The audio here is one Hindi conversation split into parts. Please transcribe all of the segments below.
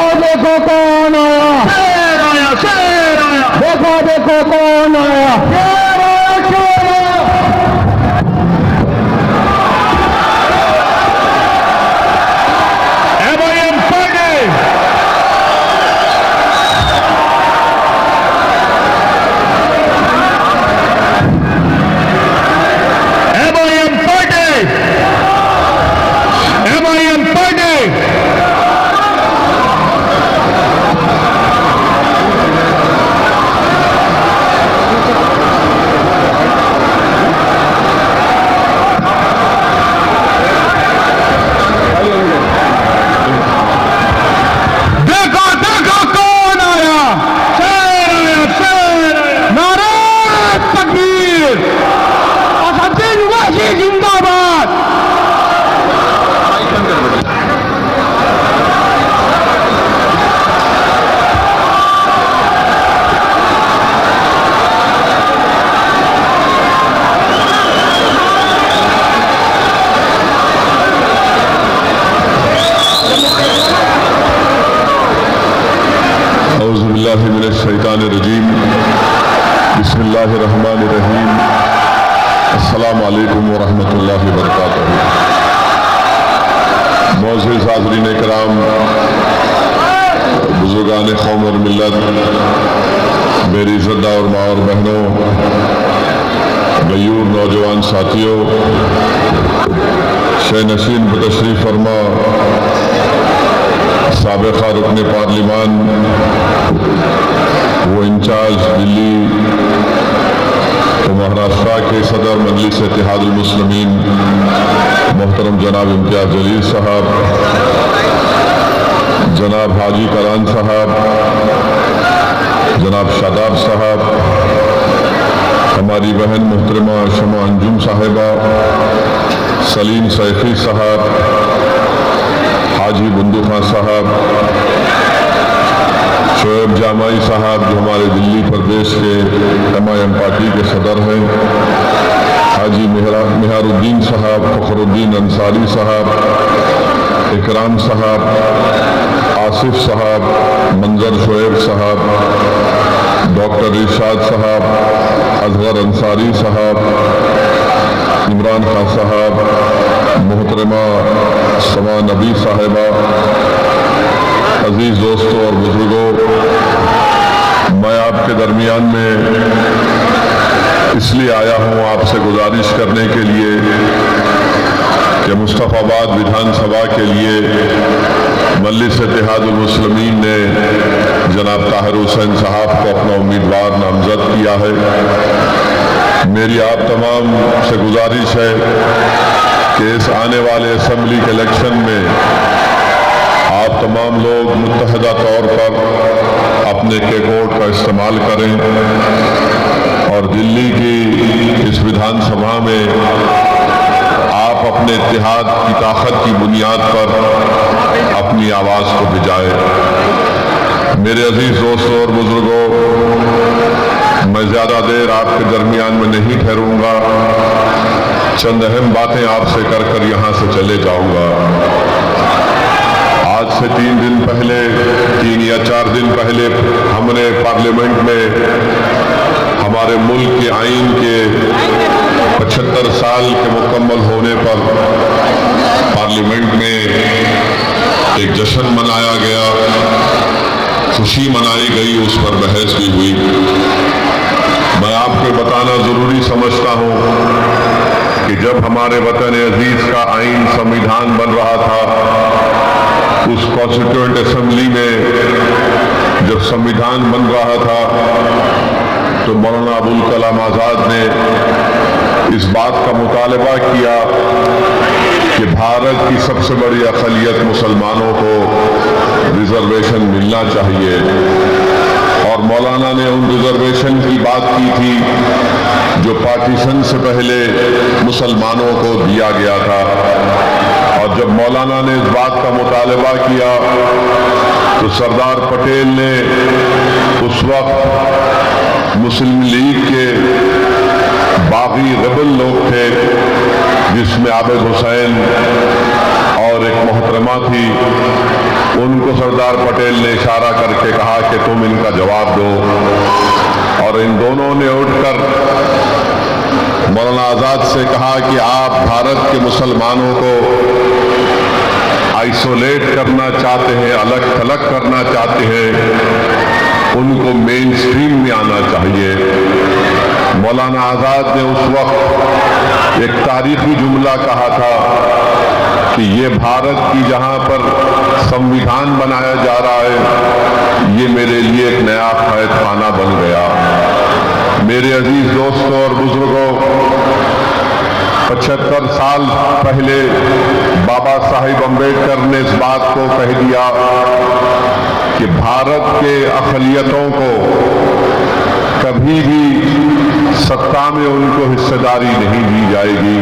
देखो देखो कौन आया, शेर आया, शेर आया, देखो देखो कौन आया, शेर आया, शेर आया। MIM party, MIM party, MIM party। देखो देखो कौन आया, शेर आया, शेर आया। नारे तकबीर, असदुद्दीन वहशी जिंदाबाद। औज़ुबिल्लाहिमिनश्शैतानिर्रजीम, बिस्मिल्लाहिर्रहमानिर्रहीम, अस्सलामु अलैकुम वरहमतुल्लाहि वबरकातुहू। मोअज़्ज़िज़ हाज़रीन इकराम, बुज़ुर्गान कौम और मिल्लत, मेरी इज़्ज़तदार और माँ और बहनों, गयूर नौजवान साथियों, शे नशीन बतशरीफ़ फरमा साबिक़ा रुकने पार्लिमान वो इंचार्ज दिल्ली तो महाराष्ट्र के सदर मजलिस इत्तेहादुल मुस्लिमीन मोहतरम जनाब इम्तियाज़ जलील साहब, जनाब हाजी करान साहब, जनाब शादाब साहब, हमारी बहन मोहतरमा शमा अंजुम साहिबा, सलीम सैफी साहब, हाजी बंदू खान साहब, शोएब जामाई साहब जो हमारे दिल्ली प्रदेश के MIM पार्टी के सदर हैं, हाजी मेहरुद्दीन साहब, फखरुद्दीन अंसारी साहब, इकराम साहब, आसिफ साहब, मंजर शोएब साहब, डॉक्टर इरशाद साहब, असगर अंसारी साहब, इमरान खान साहब, मोहतरमा समा नबी साहिबा, अजीज दोस्तों और बुजुर्गों, मैं आपके दरमियान में इसलिए आया हूँ आपसे गुजारिश करने के लिए कि मुस्तफ़ाबाद विधानसभा के लिए मजलिस इत्तेहादुल मुस्लिमीन ने जनाब ताहिर हुसैन साहब को अपना उम्मीदवार नामजद किया है। मेरी आप तमाम से गुजारिश है कि इस आने वाले असेंबली के इलेक्शन में आप तमाम लोग मुत्तहदा तौर पर अपने के वोट का इस्तेमाल करें और दिल्ली की इस विधानसभा में आप अपने इत्तेहाद की ताकत की बुनियाद पर अपनी आवाज़ को भिजाएं। मेरे अजीज दोस्तों और बुजुर्गों, मैं ज़्यादा देर आपके दरमियान में नहीं ठहरूंगा, चंद अहम बातें आपसे कर यहाँ से चले जाऊंगा। आज से 3 दिन पहले, 3 या 4 दिन पहले हमने पार्लियामेंट में हमारे मुल्क के आइन के 75 साल के मुकम्मल होने पर पार्लियामेंट में एक जश्न मनाया गया, खुशी मनाई गई, उस पर बहस भी हुई। मैं आपको बताना जरूरी समझता हूँ कि जब हमारे वतन अजीज का आइन संविधान बन रहा था, उस कॉन्स्टिट्यूएंट असेंबली में जब संविधान बन रहा था तो मौलाना अबुल कलाम आज़ाद ने इस बात का मुतालबा किया कि भारत की सबसे बड़ी अक़लियत मुसलमानों को रिजर्वेशन मिलना चाहिए, और मौलाना ने उन रिजर्वेशन की बात की थी जो पार्टीशन से पहले मुसलमानों को दिया गया था। और जब मौलाना ने इस बात का मुतालबा किया तो सरदार पटेल ने उस वक्त मुस्लिम लीग के बागी रेबल लोग थे, जिसमें आबिद हुसैन और एक मोहतरमा थी उनको सरदार पटेल ने इशारा करके कहा कि तुम इनका जवाब दो, और इन दोनों ने उठकर मौलाना आजाद से कहा कि आप भारत के मुसलमानों को आइसोलेट करना चाहते हैं, अलग थलग करना चाहते हैं, उनको मेन स्ट्रीम में आना चाहिए। मौलाना आजाद ने उस वक्त एक तारीखी जुमला कहा था कि ये भारत की जहां पर संविधान बनाया जा रहा है, ये मेरे लिए एक नया कैद खाना बन गया। मेरे अजीज दोस्तों और बुजुर्गों, 75 साल पहले बाबा साहिब अम्बेडकर ने इस बात को कह दिया कि भारत के अक़लियतों को कभी भी सत्ता में उनको हिस्सेदारी नहीं दी जाएगी,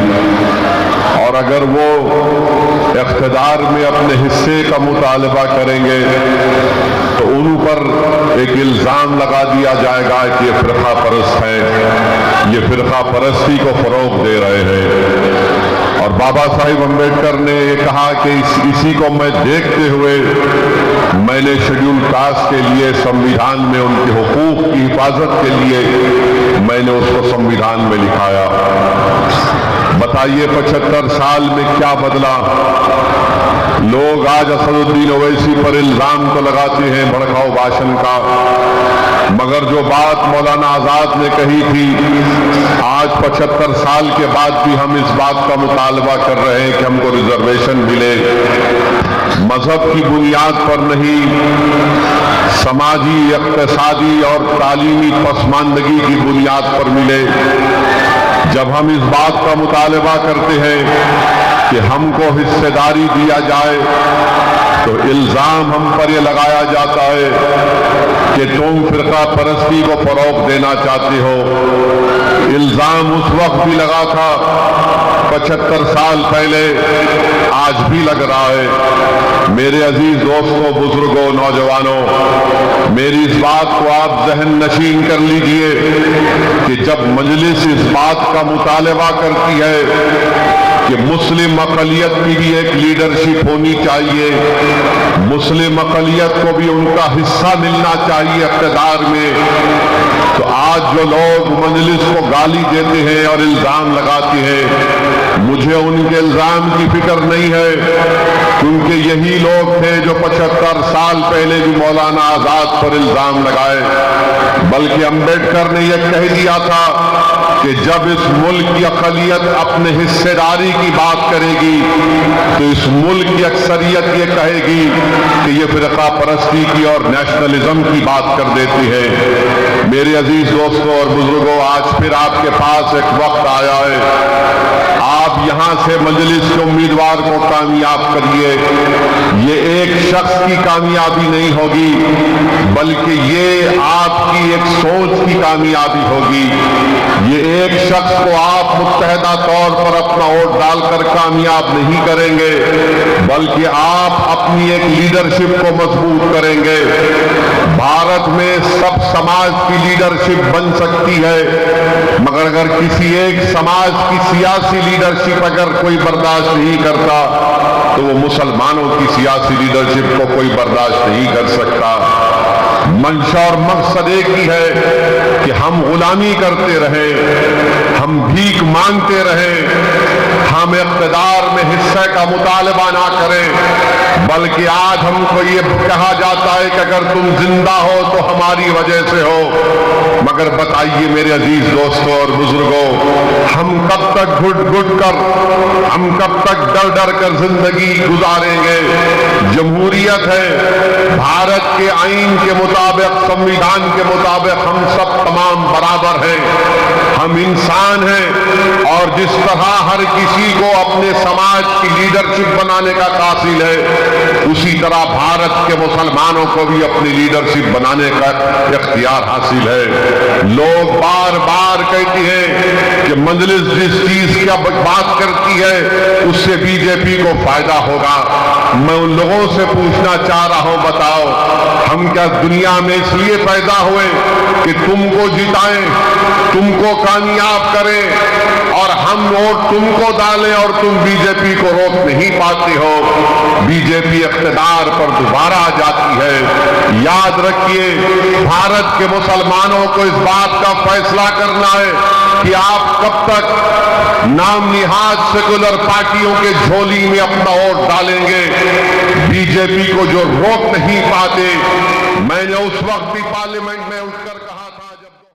और अगर वो इक़्तिदार में अपने हिस्से का मुतालबा करेंगे तो उन पर एक इल्ज़ाम लगा दिया जाएगा कि ये फ़िरक़ा परस्त हैं, ये फ़िरक़ा परस्ती को फ़रोग़ दे रहे हैं। और बाबा साहिब अम्बेडकर ने ये कहा कि इसी को मैं देखते हुए मैंने शेड्यूल कास्ट के लिए संविधान में उनके हुकूक की हिफाजत के लिए मैंने उसको संविधान में लिखाया। बताइए 75 साल में क्या बदला। लोग आज असदुद्दीन ओवैसी पर इल्जाम तो लगाते हैं भड़काऊ भाषण का, मगर जो बात मौलाना आजाद ने कही थी, आज 75 साल के बाद भी हम इस बात का मुतालबा कर रहे हैं कि हमको रिजर्वेशन मिले, मजहब की बुनियाद पर नहीं, समाजी, इक़्तिसादी और तालीमी पसमानदगी की बुनियाद पर मिले। जब हम इस बात का मुतालबा करते हैं कि हमको हिस्सेदारी दिया जाए तो इल्जाम हम पर यह लगाया जाता है कि तुम फ़िरक़ा परस्ती को फ़रोग़ देना चाहते हो। इल्जाम उस वक्त भी लगा था 75 साल पहले, आज भी लग रहा है। मेरे अजीज दोस्तों, बुजुर्गों, नौजवानों, मेरी इस बात को आप ज़हन नशीन कर लीजिए कि जब मजलिस इस बात का मुतालबा करती है कि मुस्लिम अक़लियत की भी एक लीडरशिप होनी चाहिए, मुस्लिम अक़लियत को भी उनका हिस्सा मिलना चाहिए इक़्तिदार में, तो आज जो लोग मजलिस को गाली देते हैं और इल्ज़ाम लगाते हैं, मुझे उनके इल्ज़ाम की फिक्र नहीं है, क्योंकि यही लोग थे जो 75 साल पहले भी मौलाना आजाद पर इल्ज़ाम लगाए। बल्कि अम्बेडकर ने यह कह दिया था कि जब इस मुल्क की अक़लियत अपने हिस्सेदारी की बात करेगी तो इस मुल्क की अक्सरियत ये कहेगी कि ये फ़िरक़ा परस्ती की और नेशनलिज्म की बात कर देती है। मेरे अजीज दोस्तों और बुजुर्गों, आज फिर आपके पास एक वक्त आया है, आप यहां से मजलिस के उम्मीदवार को कामयाब करिए। ये एक शख्स की कामयाबी नहीं होगी, बल्कि ये आपकी एक सोच की कामयाबी होगी। ये एक शख्स को आप मुत्तहदा तौर पर अपना वोट डालकर कामयाब नहीं करेंगे, बल्कि आप अपनी एक लीडरशिप को मजबूत करेंगे। भारत में सब समाज की लीडरशिप बन सकती है, मगर अगर किसी एक समाज की सियासी लीडरशिप अगर कोई बर्दाश्त नहीं करता तो वो मुसलमानों की सियासी लीडरशिप को कोई बर्दाश्त नहीं कर सकता। मंशा और मकसद एक ही है कि हम गुलामी करते रहें, हम भीख मांगते रहें, हम इक़्तिदार में हिस्से का मुतालबा ना करें, बल्कि आज हमको ये कहा जाता है कि अगर तुम जिंदा हो तो हमारी वजह से हो। मगर बताइए मेरे अजीज दोस्तों और बुजुर्गों, हम कब तक घुट घुट कर, हम कब तक डर डर कर जिंदगी गुजारेंगे? जमहूरियत है, भारत के आईन के मुताबिक, संविधान के मुताबिक हम सब तमाम बराबर हैं, हम इंसान हैं, और जिस तरह हर किसी को अपने समाज की लीडरशिप बनाने का काबिल है, उसी तरह भारत के मुसलमानों को भी अपनी लीडरशिप बनाने का इख्तियार हासिल है। लोग बार बार कहती हैं कि मजलिस जिस चीज की बात करती है उससे बीजेपी को फायदा होगा। मैं उन लोगों से पूछना चाह रहा हूं, बता बताओ, हम क्या दुनिया में इसलिए पैदा हुए कि तुमको जिताएं, तुमको कामयाब करें और हम वोट तुमको डालें और तुम बीजेपी को रोक नहीं पाते हो। बीजेपी इख्तिदार पर दोबारा आ जाती है। याद रखिए, भारत के मुसलमानों को इस बात का फैसला करना है कि आप कब तक नाम निहाद सेकुलर पार्टियों के झोली में अपना वोट डालेंगे। बीजेपी को जो रोक नहीं पाते, मैंने उस वक्त भी पार्लियामेंट में